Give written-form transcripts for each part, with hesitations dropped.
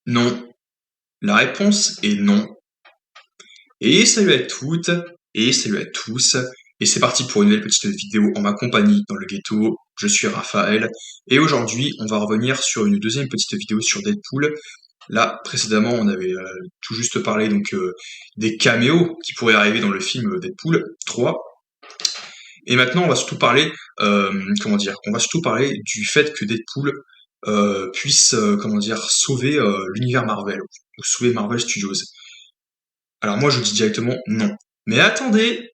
Non. La réponse est non. Et salut à toutes, et salut à tous, et c'est parti pour une nouvelle petite vidéo en ma compagnie dans le ghetto. Je suis Raphaël, et aujourd'hui on va revenir sur une deuxième petite vidéo sur Deadpool. Là, précédemment, on avait tout juste parlé des caméos qui pourraient arriver dans le film Deadpool 3. Et maintenant, on va surtout parler, on va surtout parler du fait que Deadpool puisse, sauver l'univers Marvel, ou sauver Marvel Studios. Alors moi, je dis directement non. Mais attendez,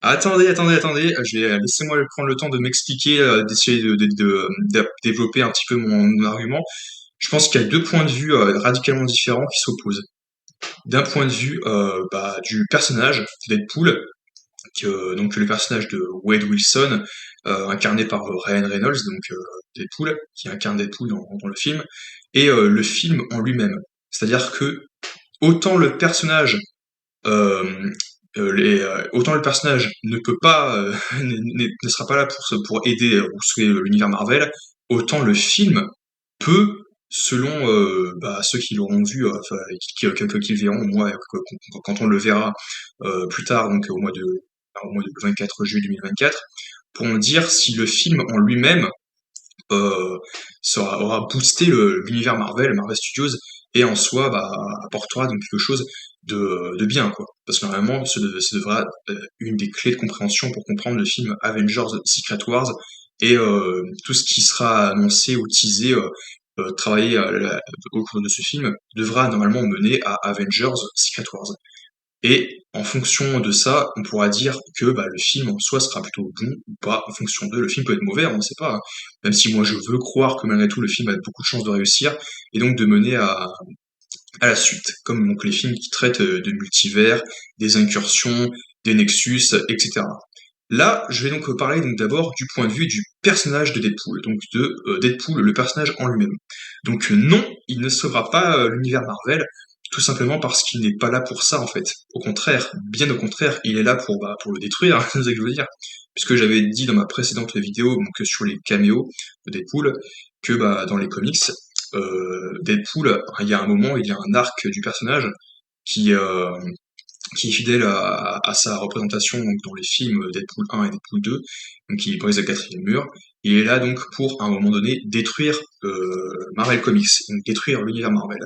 laissez-moi prendre le temps de m'expliquer, d'essayer de développer un petit peu mon argument. Je pense qu'il y a deux points de vue radicalement différents qui s'opposent. D'un point de vue du personnage Deadpool, donc le personnage de Wade Wilson, incarné par Ryan Reynolds, Deadpool, qui incarne Deadpool dans le film, et le film en lui-même. C'est-à-dire que autant le personnage autant le personnage ne peut pas, ne sera pas là pour aider ou sauver l'univers Marvel, autant le film peut, selon ceux qui l'auront vu, qui le verront, moi, quand on le verra plus tard, donc au mois de 24 juillet 2024, pourront dire si le film en lui-même euh, aura boosté l'univers Marvel Studios, et en soi apportera donc quelque chose de bien, quoi. Parce que normalement, ce devra une des clés de compréhension pour comprendre le film Avengers Secret Wars, et tout ce qui sera annoncé ou teasé, travaillé au cours de ce film, devra normalement mener à Avengers Secret Wars. Et en fonction de ça, on pourra dire que le film en soi sera plutôt bon ou pas. En fonction de, le film peut être mauvais, on ne sait pas, hein. Même si moi je veux croire que malgré tout le film a beaucoup de chances de réussir et donc de mener à la suite, comme donc les films qui traitent de multivers, des incursions, des nexus, etc. Là, je vais donc parler donc d'abord du point de vue du personnage de Deadpool, donc de Deadpool, le personnage en lui-même. Donc non, il ne sauvera pas l'univers Marvel, tout simplement parce qu'il n'est pas là pour ça en fait. Au contraire, bien au contraire, il est là pour le détruire, c'est ça que je veux dire. Puisque j'avais dit dans ma précédente vidéo donc sur les caméos de Deadpool que dans les comics, Deadpool, il y a un moment, il y a un arc du personnage qui qui est fidèle à sa représentation donc, dans les films Deadpool 1 et Deadpool 2, donc il brise le quatrième mur. Il est là donc pour, à un moment donné, détruire Marvel Comics, donc détruire l'univers Marvel.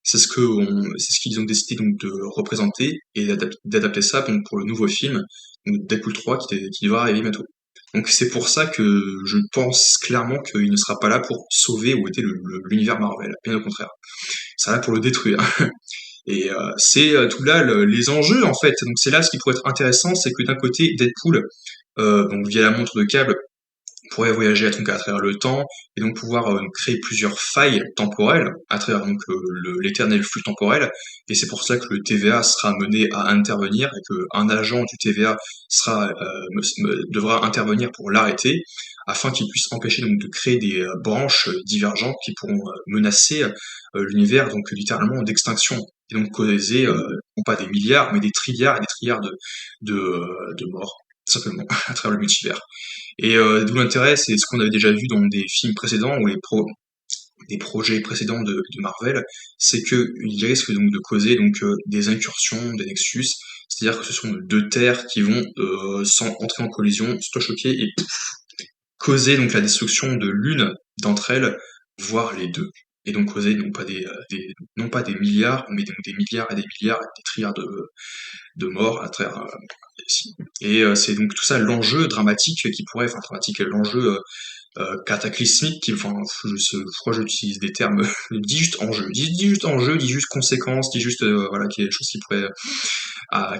C'est ce qu'ils ont décidé donc de représenter et d'adapter ça donc, pour le nouveau film, donc Deadpool 3 qui devra arriver bientôt. Donc c'est pour ça que je pense clairement qu'il ne sera pas là pour sauver ou aider l'univers Marvel, bien au contraire. Il sera là pour le détruire. Et c'est tout là les enjeux en fait. Donc c'est là ce qui pourrait être intéressant, c'est que d'un côté Deadpool, donc via la montre de câble, pourrait voyager à travers le temps et donc pouvoir créer plusieurs failles temporelles à travers donc l'éternel flux temporel. Et c'est pour ça que le TVA sera mené à intervenir et qu'un agent du TVA devra intervenir pour l'arrêter afin qu'il puisse empêcher donc de créer des branches divergentes qui pourront menacer l'univers donc littéralement d'extinction et donc causer non pas des milliards mais des trilliards et des trilliards de morts simplement à travers le multivers. Et d'où l'intérêt, c'est ce qu'on avait déjà vu dans des films précédents ou des projets précédents de Marvel, c'est qu'ils risquent donc de causer des incursions, des nexus, c'est-à-dire que ce sont deux terres qui vont sans entrer en collision, se choquer et causer donc la destruction de l'une d'entre elles, voire les deux. Et donc causer non pas des milliards, mais donc des milliards et des milliards, et des trilliards de morts à travers et c'est donc tout ça l'enjeu dramatique l'enjeu cataclysmique, je crois que j'utilise des termes, dis juste enjeu, dis juste conséquence, dis juste voilà, quelque chose qui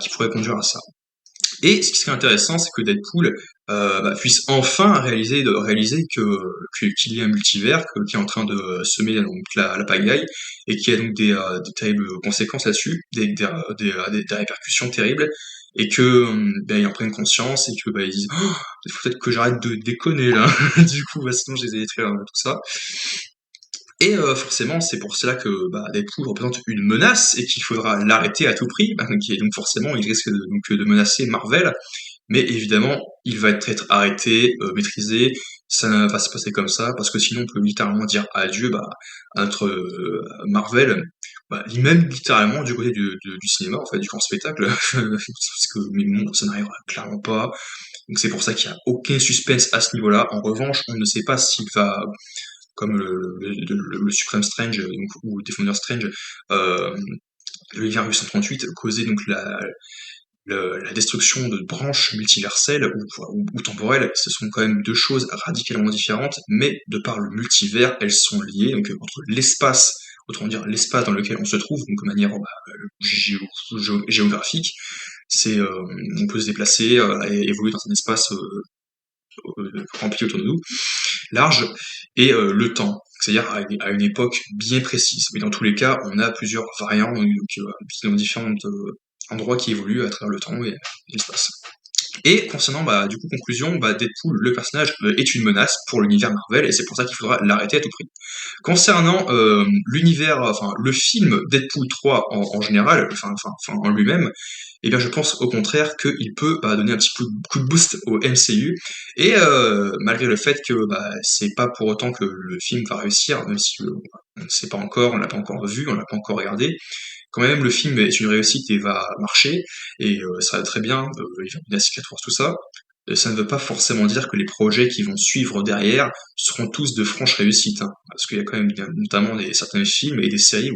pourrait conduire à ça. Et ce qui serait intéressant, c'est que Deadpool puisse enfin réaliser qu'il y a un multivers, qui est en train de semer donc, la pagaille, et qui a donc des terribles conséquences là-dessus, des répercussions terribles, et que ils en prennent conscience, et que ils disent oh, peut-être que j'arrête de déconner là, du coup, sinon je les ai détruits tout ça. Et forcément, c'est pour cela que Deadpool représente une menace et qu'il faudra l'arrêter à tout prix, et donc forcément il risque de menacer Marvel, mais évidemment il va être arrêté, maîtrisé, ça ne va pas se passer comme ça, parce que sinon on peut littéralement dire adieu à notre Marvel, même littéralement du côté du cinéma, en fait, du grand spectacle, parce que mais bon, ça n'arrivera clairement pas. Donc c'est pour ça qu'il n'y a aucun suspense à ce niveau-là. En revanche, on ne sait pas s'il va, comme le Supreme Strange ou Defender Strange, euh, l'univers 838, causer donc la destruction de branches multiverselles ou temporelles. Ce sont quand même deux choses radicalement différentes, mais de par le multivers, elles sont liées. Donc entre l'espace, autrement dire l'espace dans lequel on se trouve, donc de manière géographique, c'est on peut se déplacer et évoluer dans un espace rempli autour de nous, large, et le temps, c'est-à-dire à une époque bien précise. Mais dans tous les cas, on a plusieurs variants, donc dans différents endroits qui évoluent à travers le temps et l'espace. Et concernant, du coup, conclusion, Deadpool, le personnage, est une menace pour l'univers Marvel, et c'est pour ça qu'il faudra l'arrêter à tout prix. Concernant l'univers, enfin, le film Deadpool 3 en général, enfin, en lui-même, eh bien, je pense au contraire qu'il peut donner un petit coup de boost au MCU, et malgré le fait que c'est pas pour autant que le film va réussir, même si on ne sait pas encore, on l'a pas encore vu, on l'a pas encore regardé, quand même le film est une réussite et va marcher, et ça va très bien, il va bien cicatrice tout ça. Ça ne veut pas forcément dire que les projets qui vont suivre derrière seront tous de franches réussites, hein, parce qu'il y a quand même notamment certains films et des séries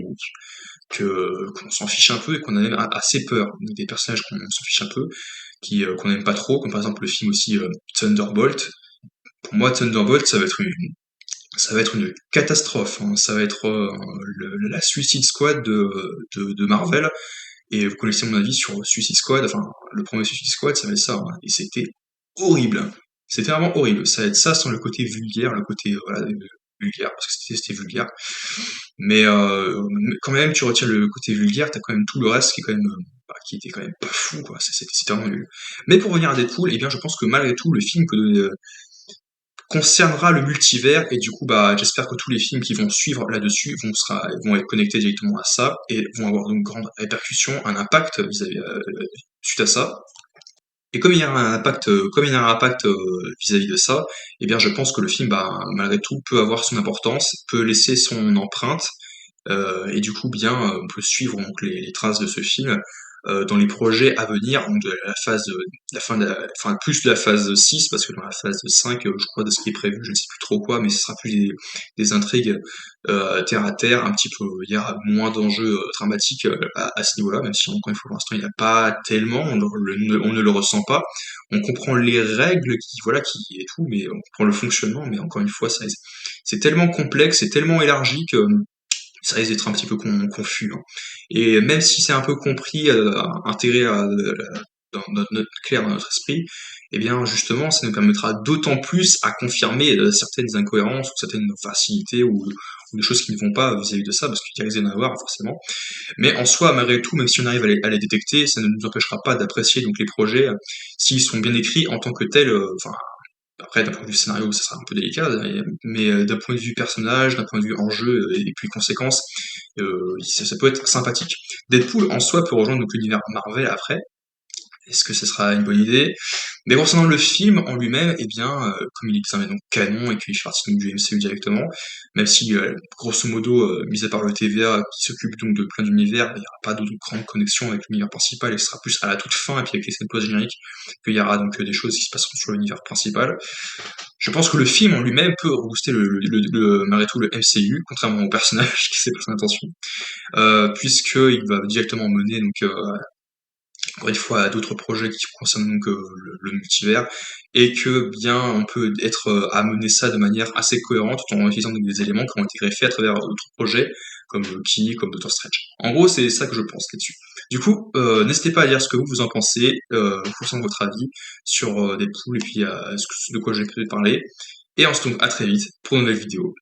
qu'on s'en fiche un peu et qu'on a même assez peur. Des personnages qu'on s'en fiche un peu, qu'on n'aime pas trop, comme par exemple le film aussi Thunderbolt. Pour moi, Thunderbolt, ça va être une catastrophe, hein. Ça va être la Suicide Squad de Marvel. Et vous connaissez mon avis sur Suicide Squad, enfin le premier Suicide Squad, ça va être ça, hein. Et c'était horrible. C'était vraiment horrible. Ça va être ça sans le côté vulgaire, le côté vulgaire, parce que c'était vulgaire. Mais quand même, tu retires le côté vulgaire, t'as quand même tout le reste qui est quand même qui était quand même pas fou, quoi. C'était vraiment nul. Mais pour revenir à Deadpool, eh bien je pense que malgré tout, le film concernera le multivers, et du coup j'espère que tous les films qui vont suivre là-dessus vont être connectés directement à ça et vont avoir une grande répercussion, un impact suite à ça. Et comme il y a un impact, vis-à-vis de ça, eh bien je pense que le film, malgré tout, peut avoir son importance, peut laisser son empreinte, et du coup on peut suivre donc les traces de ce film dans les projets à venir, donc de la phase, la fin enfin plus de la phase 6, parce que dans la phase 5, je crois de ce qui est prévu, je ne sais plus trop quoi, mais ce sera plus des intrigues terre à terre, un petit peu, il y aura moins d'enjeux dramatiques à ce niveau-là, même si encore une fois pour l'instant il n'y a pas tellement, on ne le ressent pas, on comprend les règles qui et tout, mais on comprend le fonctionnement, mais encore une fois c'est tellement complexe, c'est tellement élargi que ça risque d'être un petit peu confus, hein. Et même si c'est un peu compris, intégré dans notre clair, dans notre esprit, eh bien justement, ça nous permettra d'autant plus à confirmer certaines incohérences ou certaines facilités ou des choses qui ne vont pas vis-à-vis de ça, parce qu'il risque d'en avoir forcément. Mais en soi, malgré tout, même si on arrive à les détecter, ça ne nous empêchera pas d'apprécier donc les projets s'ils sont bien écrits en tant que tels. Enfin, après, d'un point de vue scénario, ça sera un peu délicat, mais d'un point de vue personnage, d'un point de vue enjeu et puis conséquences, ça peut être sympathique. Deadpool en soi peut rejoindre donc l'univers Marvel après. Est-ce que ce sera une bonne idée? Mais concernant le film en lui-même, eh bien, comme il est désormais donc canon et qu'il fait partie donc du MCU directement, même si grosso modo, mis à part le TVA qui s'occupe donc de plein d'univers, il n'y aura pas de grande connexion avec l'univers principal et ce sera plus à la toute fin et puis avec les scènes post-génériques qu'il y aura donc des choses qui se passeront sur l'univers principal. Je pense que le film en lui-même peut rebooster malgré tout le MCU, contrairement au personnage qui sait pas son intention, puisqu'il va directement mener donc encore une fois à d'autres projets qui concernent donc le multivers, et que bien on peut être amener ça de manière assez cohérente tout en utilisant donc des éléments qui ont été greffés à travers d'autres projets comme Loki, comme Doctor Strange. En gros, c'est ça que je pense là-dessus. Du coup, n'hésitez pas à dire ce que vous en pensez, concernant votre avis sur Deadpool et puis de quoi j'ai prévu de parler. Et on se retrouve à très vite pour une nouvelle vidéo.